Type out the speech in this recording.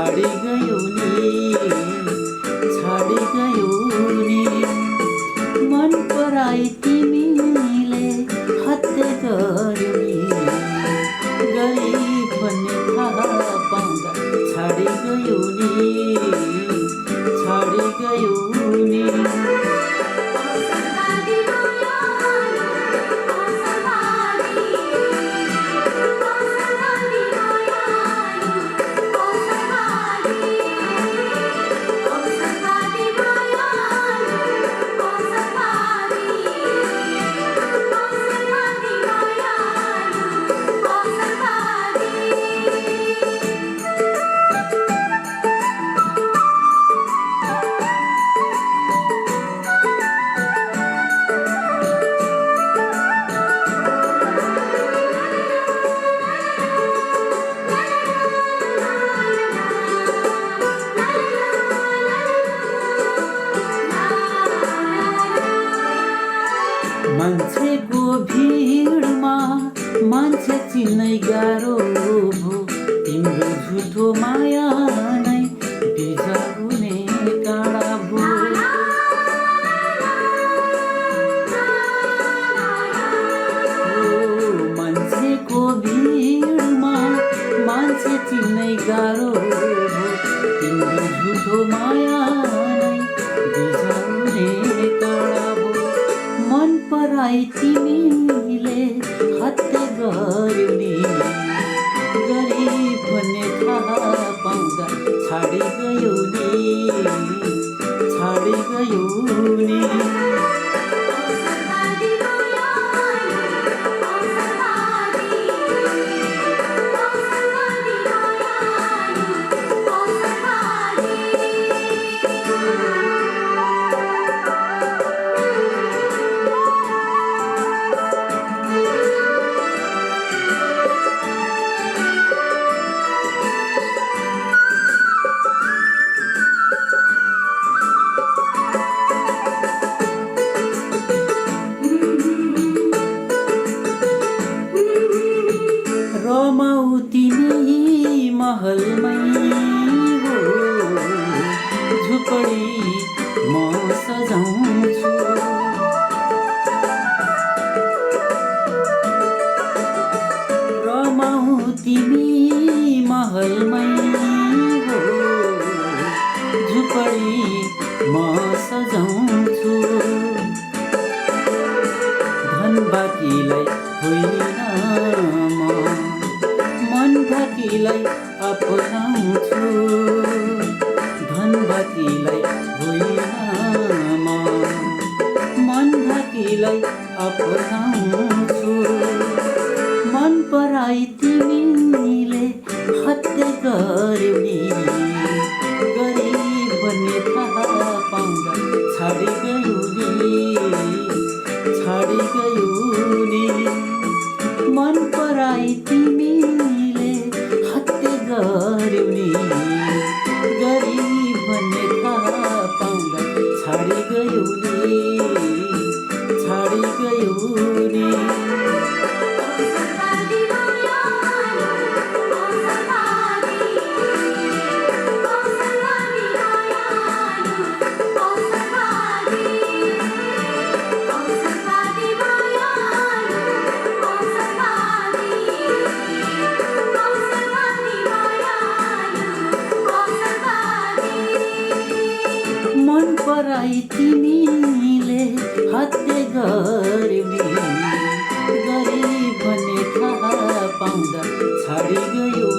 छाडी गयो नि, छाडी गयो नि। मन पराई तिमीले हत्या गर्यो नि, गरिब भन्ने थाहा पाउँदा छाडी गयो नि, छाडी गयो नि। मान्छेको भिडमा मान्छे चिन्नै गाह्रो भो, तिम्रो झुठो माया नै बिझाउने काँडा भो। मान्छेको भिडमा मान्छे चिन्नै गाह्रो भो, तिम्रो झुठो माया नै बिझाउने काँडा भो। मन पराई तिमीले हत्या गर्यो नि, गरिब भन्ने थाहा पाउँदा छाडी गयो नि, छाडी गयो नि। रमाऊ तिमी महलमै हो, झुपडी म सजाउँछु। रमाऊ तिमी महलमै हो, झुपडी म सजाउँछु। धन बाँकीलाई होइन मन बाँकीलाई अपनाउँछु, धन बाँकीलाई होइन मन बाँकीलाई अपनाउँछु। मन पराई तिमीले हत्या गर्यो नि, गरिब भन्ने थाहा पाउँदा छाडी गयो नि, छाडी गयो नि। मन पराई तिमीले हत्या गर्यो नि, गरिब भन्ने थाहा पाउँदा छाडी गयो नि, छाडी गयो नि। मन पराई तिमीले हत्या गर्यो नि, गरिब भन्ने थाहा पाउँदा छाडी गयो